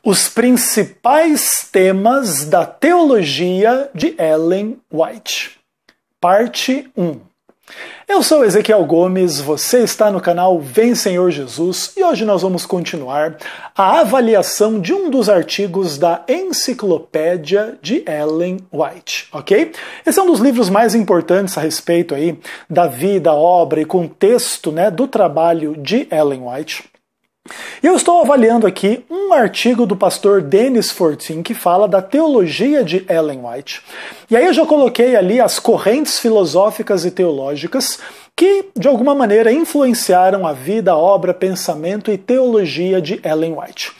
Os principais temas da teologia de Ellen White. Parte 1. Eu sou Ezequiel Gomes, você está no canal Vem Senhor Jesus e hoje nós vamos continuar a avaliação de um dos artigos da Enciclopédia de Ellen White, ok? Esse é um dos livros mais importantes a respeito aí da vida, obra e contexto, do trabalho de Ellen White. E eu estou avaliando aqui um artigo do pastor Dennis Fortin que fala da teologia de Ellen White. E aí eu já coloquei ali as correntes filosóficas e teológicas que, de alguma maneira, influenciaram a vida, a obra, pensamento e teologia de Ellen White.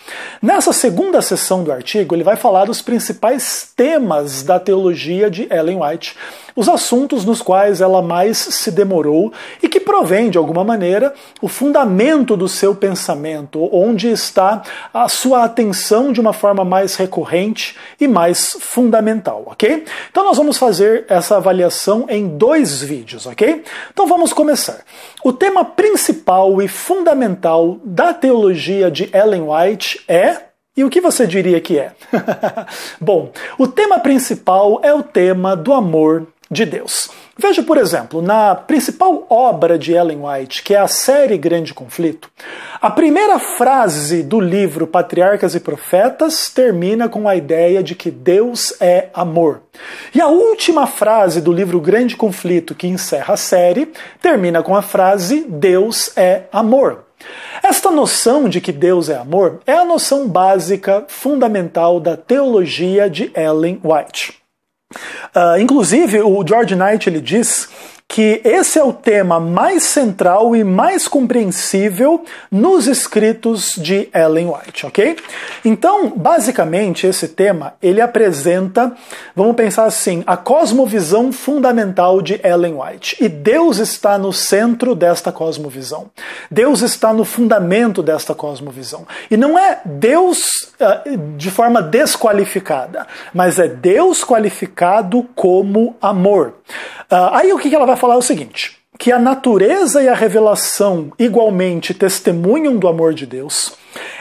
Nessa segunda sessão do artigo, ele vai falar dos principais temas da teologia de Ellen White, os assuntos nos quais ela mais se demorou e que provém, de alguma maneira, o fundamento do seu pensamento, onde está a sua atenção de uma forma mais recorrente e mais fundamental, ok? Então nós vamos fazer essa avaliação em 2 vídeos, ok? Então vamos começar. O tema principal e fundamental da teologia de Ellen White é... E o que você diria que é? Bom, o tema principal é o tema do amor de Deus. Veja, por exemplo, na principal obra de Ellen White, que é a série Grande Conflito, a primeira frase do livro Patriarcas e Profetas termina com a ideia de que Deus é amor. E a última frase do livro Grande Conflito, que encerra a série, termina com a frase Deus é amor. Esta noção de que Deus é amor é a noção básica, fundamental da teologia de Ellen White. Inclusive, o George Knight ele diz que esse é o tema mais central e mais compreensível nos escritos de Ellen White, ok? Então, basicamente, esse tema, ele apresenta, vamos pensar assim, a cosmovisão fundamental de Ellen White. E Deus está no centro desta cosmovisão. Deus está no fundamento desta cosmovisão. E não é Deus de forma desqualificada, mas é Deus qualificado como amor. Aí o que ela vai falar é o seguinte, que a natureza e a revelação igualmente testemunham do amor de Deus.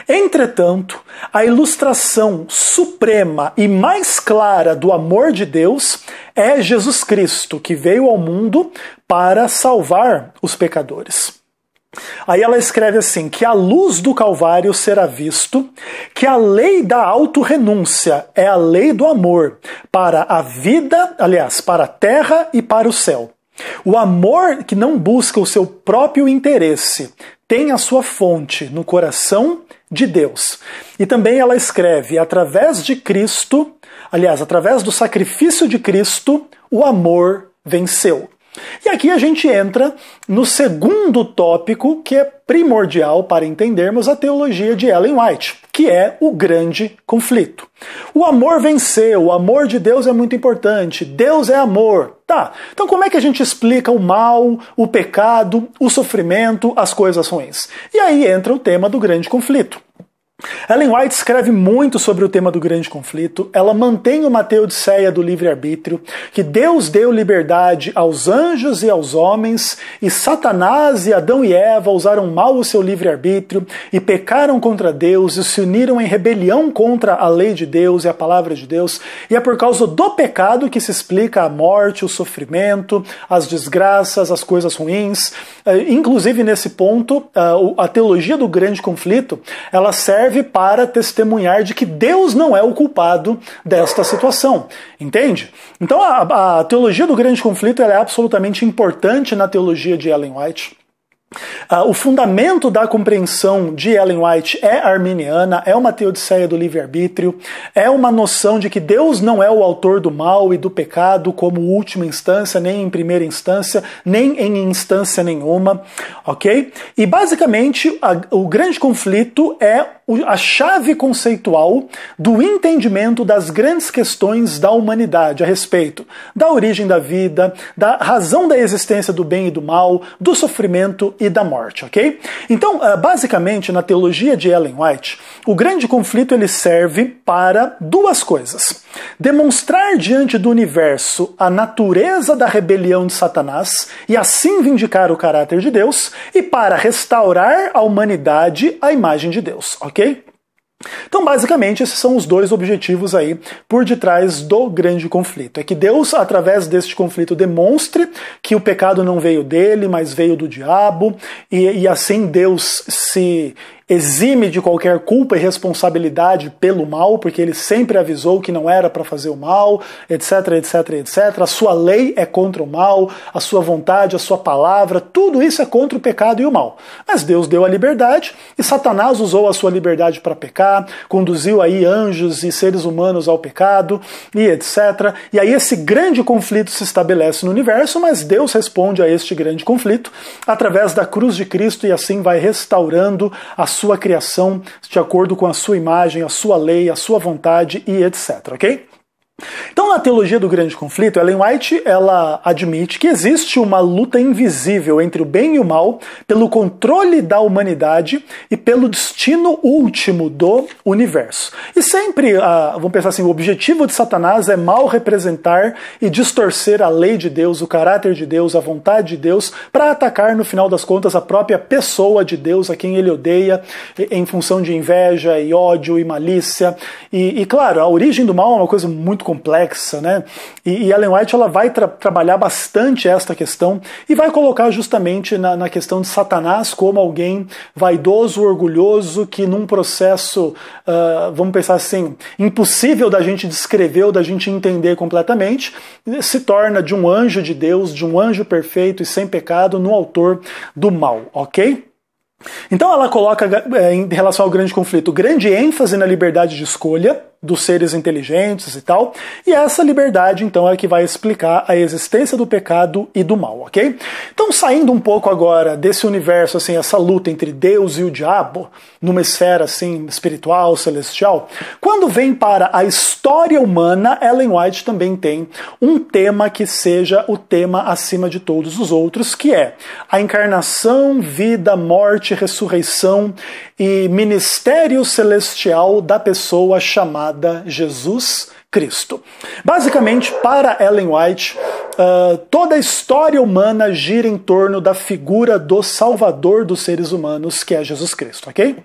Entretanto, a ilustração suprema e mais clara do amor de Deus é Jesus Cristo, que veio ao mundo para salvar os pecadores. Aí ela escreve assim, que a luz do Calvário será visto, que a lei da autorrenúncia é a lei do amor para a vida, aliás, para a terra e para o céu. O amor que não busca o seu próprio interesse tem a sua fonte no coração de Deus. E também ela escreve, através de Cristo, aliás, através do sacrifício de Cristo, o amor venceu. E aqui a gente entra no segundo tópico que é primordial para entendermos a teologia de Ellen White, que é o grande conflito. O amor venceu, o amor de Deus é muito importante, Deus é amor. Tá, então como é que a gente explica o mal, o pecado, o sofrimento, as coisas ruins? E aí entra o tema do grande conflito. Ellen White escreve muito sobre o tema do grande conflito, ela mantém uma teodiceia do livre-arbítrio, que Deus deu liberdade aos anjos e aos homens, e Satanás e Adão e Eva usaram mal o seu livre-arbítrio e pecaram contra Deus e se uniram em rebelião contra a lei de Deus e a palavra de Deus, e é por causa do pecado que se explica a morte, o sofrimento, as desgraças, as coisas ruins. Inclusive nesse ponto, a teologia do grande conflito, ela serve para testemunhar de que Deus não é o culpado desta situação. Entende? Então a teologia do grande conflito ela é absolutamente importante na teologia de Ellen White. O fundamento da compreensão de Ellen White é arminiana, é uma teodiceia do livre-arbítrio, é uma noção de que Deus não é o autor do mal e do pecado como última instância, nem em primeira instância, nem em instância nenhuma, ok? E basicamente o grande conflito é a chave conceitual do entendimento das grandes questões da humanidade a respeito da origem da vida, da razão da existência do bem e do mal, do sofrimento e da morte, ok? Então, basicamente, na teologia de Ellen White, o grande conflito ele serve para 2 coisas. Demonstrar diante do universo a natureza da rebelião de Satanás e assim vindicar o caráter de Deus, e para restaurar a humanidade à imagem de Deus, ok? Então, basicamente, esses são os dois objetivos aí por detrás do grande conflito. É que Deus, através deste conflito, demonstre que o pecado não veio dele, mas veio do diabo, e assim Deus se exime de qualquer culpa e responsabilidade pelo mal, porque ele sempre avisou que não era para fazer o mal, etc, etc, etc. A sua lei é contra o mal, a sua vontade, a sua palavra, tudo isso é contra o pecado e o mal. Mas Deus deu a liberdade e Satanás usou a sua liberdade para pecar, conduziu aí anjos e seres humanos ao pecado e etc. E aí esse grande conflito se estabelece no universo, mas Deus responde a este grande conflito através da cruz de Cristo e assim vai restaurando a sua criação de acordo com a sua imagem, a sua lei, a sua vontade e etc, ok? Então, na teologia do grande conflito, Ellen White ela admite que existe uma luta invisível entre o bem e o mal pelo controle da humanidade e pelo destino último do universo. E sempre, vamos pensar assim, o objetivo de Satanás é mal representar e distorcer a lei de Deus, o caráter de Deus, a vontade de Deus, para atacar, no final das contas, a própria pessoa de Deus, a quem ele odeia, em função de inveja e ódio e malícia. E claro, a origem do mal é uma coisa muito complexa, né? E Ellen White ela vai trabalhar bastante esta questão e vai colocar justamente na questão de Satanás como alguém vaidoso, orgulhoso, que num processo, vamos pensar assim, impossível da gente descrever ou da gente entender completamente, se torna de um anjo de Deus, de um anjo perfeito e sem pecado, no autor do mal, ok? Então ela coloca, em relação ao grande conflito, grande ênfase na liberdade de escolha dos seres inteligentes e tal, e essa liberdade, então, é que vai explicar a existência do pecado e do mal, ok? Então, saindo um pouco agora desse universo, assim, essa luta entre Deus e o diabo, numa esfera, assim, espiritual, celestial, quando vem para a história humana, Ellen White também tem um tema que seja o tema acima de todos os outros, que é a encarnação, vida, morte, ressurreição e ministério celestial da pessoa chamada Jesus Cristo. Basicamente, para Ellen White, toda a história humana gira em torno da figura do Salvador dos seres humanos, que é Jesus Cristo, ok?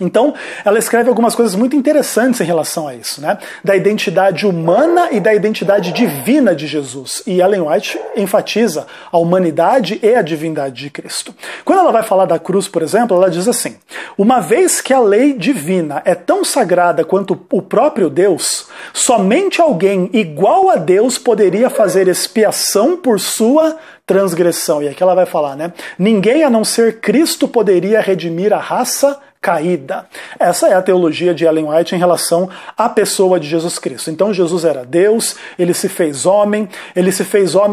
Então, ela escreve algumas coisas muito interessantes em relação a isso, né? Da identidade humana e da identidade divina de Jesus. E Ellen White enfatiza a humanidade e a divindade de Cristo. Quando ela vai falar da cruz, por exemplo, ela diz assim: uma vez que a lei divina é tão sagrada quanto o próprio Deus, somente alguém igual a Deus poderia fazer expiação por sua transgressão. E aqui ela vai falar, né? Ninguém a não ser Cristo poderia redimir a raça caída. Essa é a teologia de Ellen White em relação à pessoa de Jesus Cristo. Então Jesus era Deus, ele se fez homem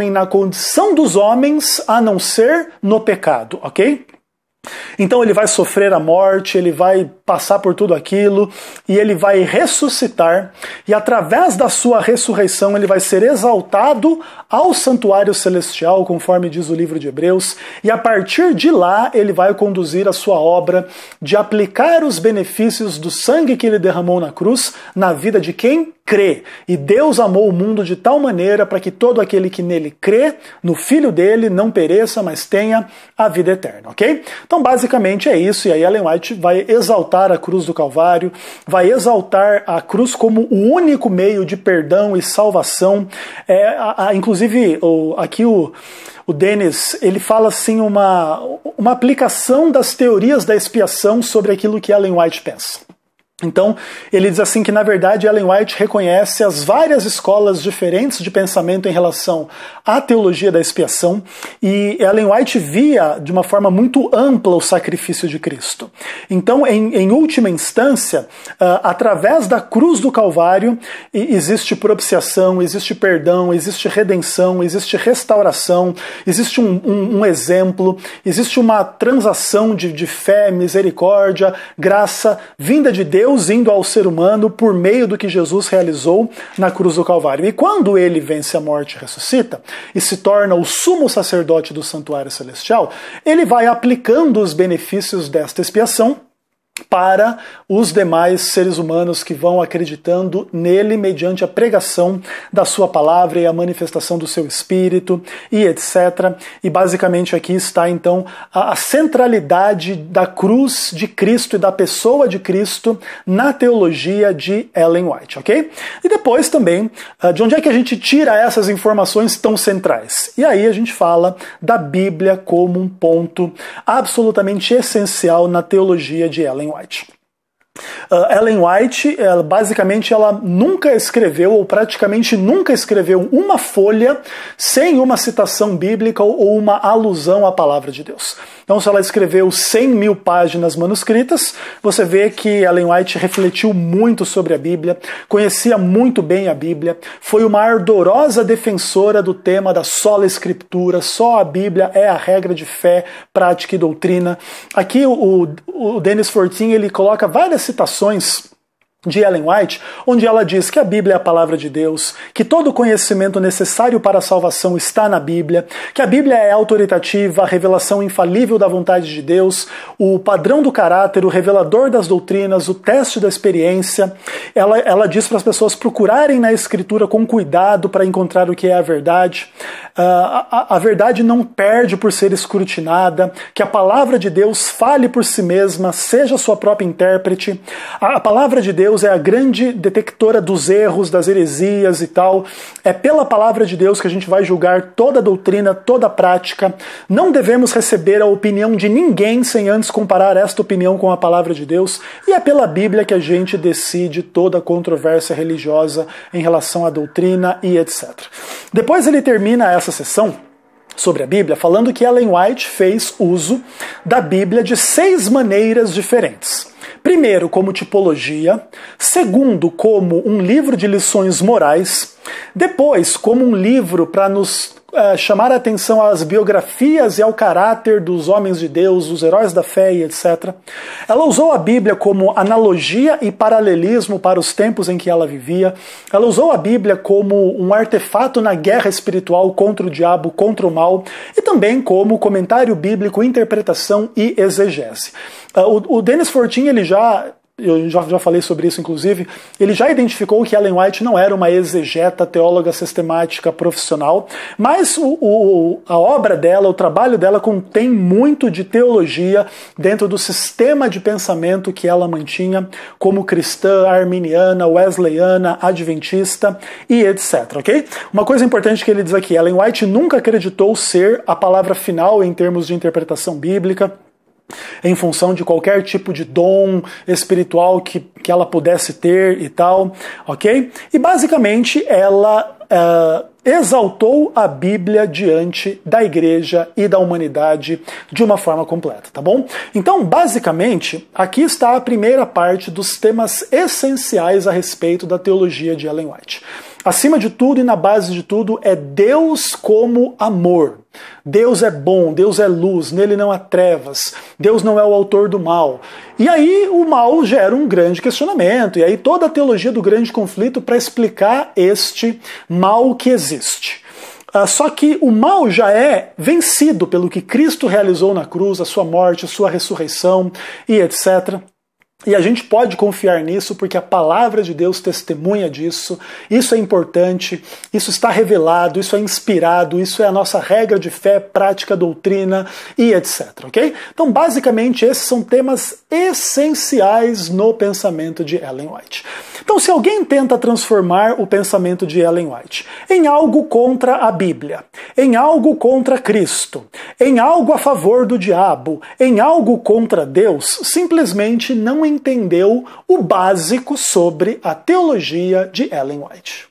na condição dos homens, a não ser no pecado, ok? Então ele vai sofrer a morte, ele vai passar por tudo aquilo e ele vai ressuscitar, e através da sua ressurreição ele vai ser exaltado ao santuário celestial, conforme diz o livro de Hebreus, e a partir de lá ele vai conduzir a sua obra de aplicar os benefícios do sangue que ele derramou na cruz na vida de quem crê. E Deus amou o mundo de tal maneira para que todo aquele que nele crê, no Filho dele, não pereça, mas tenha a vida eterna, ok? Então basicamente é isso, e aí Ellen White vai exaltar a cruz do Calvário, vai exaltar a cruz como o único meio de perdão e salvação. Inclusive, aqui o Dennis, ele fala assim uma aplicação das teorias da expiação sobre aquilo que Ellen White pensa. Então, ele diz assim que, na verdade, Ellen White reconhece as várias escolas diferentes de pensamento em relação à teologia da expiação, e Ellen White via de uma forma muito ampla o sacrifício de Cristo. Então, em última instância, através da cruz do Calvário, existe propiciação, existe perdão, existe redenção, existe restauração, existe um exemplo, existe uma transação de fé, misericórdia, graça, vinda de Deus indo ao ser humano por meio do que Jesus realizou na cruz do Calvário. E quando ele vence a morte e ressuscita, e se torna o sumo sacerdote do santuário celestial, ele vai aplicando os benefícios desta expiação para os demais seres humanos que vão acreditando nele mediante a pregação da sua palavra e a manifestação do seu espírito e etc. E basicamente aqui está então a centralidade da cruz de Cristo e da pessoa de Cristo na teologia de Ellen White, ok? E depois também, de onde é que a gente tira essas informações tão centrais? E aí a gente fala da Bíblia como um ponto absolutamente essencial na teologia de Ellen White. Ellen White, basicamente, ela nunca escreveu, ou praticamente nunca escreveu uma folha sem uma citação bíblica ou uma alusão à palavra de Deus. Então, se ela escreveu 100 mil páginas manuscritas, você vê que Ellen White refletiu muito sobre a Bíblia, conhecia muito bem a Bíblia, foi uma ardorosa defensora do tema da sola escritura, só a Bíblia é a regra de fé, prática e doutrina. Aqui o Dennis Fortin, ele coloca várias citações de Ellen White, onde ela diz que a Bíblia é a palavra de Deus, que todo o conhecimento necessário para a salvação está na Bíblia, que a Bíblia é autoritativa, a revelação infalível da vontade de Deus, o padrão do caráter, o revelador das doutrinas, o teste da experiência. Ela diz para as pessoas procurarem na Escritura com cuidado para encontrar o que é a verdade. A verdade não perde por ser escrutinada, que a palavra de Deus fale por si mesma, seja sua própria intérprete. A palavra de Deus é a grande detectora dos erros, das heresias e tal. É pela palavra de Deus que a gente vai julgar toda a doutrina, toda a prática. Não devemos receber a opinião de ninguém sem antes comparar esta opinião com a palavra de Deus. E é pela Bíblia que a gente decide toda a controvérsia religiosa em relação à doutrina e etc. Depois ele termina essa sessão sobre a Bíblia falando que Ellen White fez uso da Bíblia de 6 maneiras diferentes. Primeiro, como tipologia. Segundo, como um livro de lições morais. Depois, como um livro para nos chamar a atenção às biografias e ao caráter dos homens de Deus, os heróis da fé e etc. Ela usou a Bíblia como analogia e paralelismo para os tempos em que ela vivia. Ela usou a Bíblia como um artefato na guerra espiritual contra o diabo, contra o mal, e também como comentário bíblico, interpretação e exegese. O Dennis Fortin, eu já falei sobre isso, inclusive, ele já identificou que Ellen White não era uma exegeta, teóloga sistemática profissional, mas a obra dela, o trabalho dela contém muito de teologia dentro do sistema de pensamento que ela mantinha como cristã, arminiana, wesleyana, adventista e etc, ok? Uma coisa importante que ele diz aqui, Ellen White nunca acreditou ser a palavra final em termos de interpretação bíblica, em função de qualquer tipo de dom espiritual que ela pudesse ter e tal, ok? E basicamente ela exaltou a Bíblia diante da igreja e da humanidade de uma forma completa, tá bom? Então, basicamente, aqui está a primeira parte dos temas essenciais a respeito da teologia de Ellen White. Acima de tudo e na base de tudo é Deus como amor. Deus é bom, Deus é luz, nele não há trevas, Deus não é o autor do mal. E aí o mal gera um grande questionamento, e aí toda a teologia do grande conflito para explicar este mal que existe. Só que o mal já é vencido pelo que Cristo realizou na cruz, a sua morte, a sua ressurreição e etc. E a gente pode confiar nisso porque a palavra de Deus testemunha disso, isso é importante, isso está revelado, isso é inspirado, isso é a nossa regra de fé, prática, doutrina e etc, ok? Então, basicamente, esses são temas essenciais no pensamento de Ellen White. Então, se alguém tenta transformar o pensamento de Ellen White em algo contra a Bíblia, em algo contra Cristo, em algo a favor do diabo, em algo contra Deus, simplesmente não entendeu o básico sobre a teologia de Ellen White.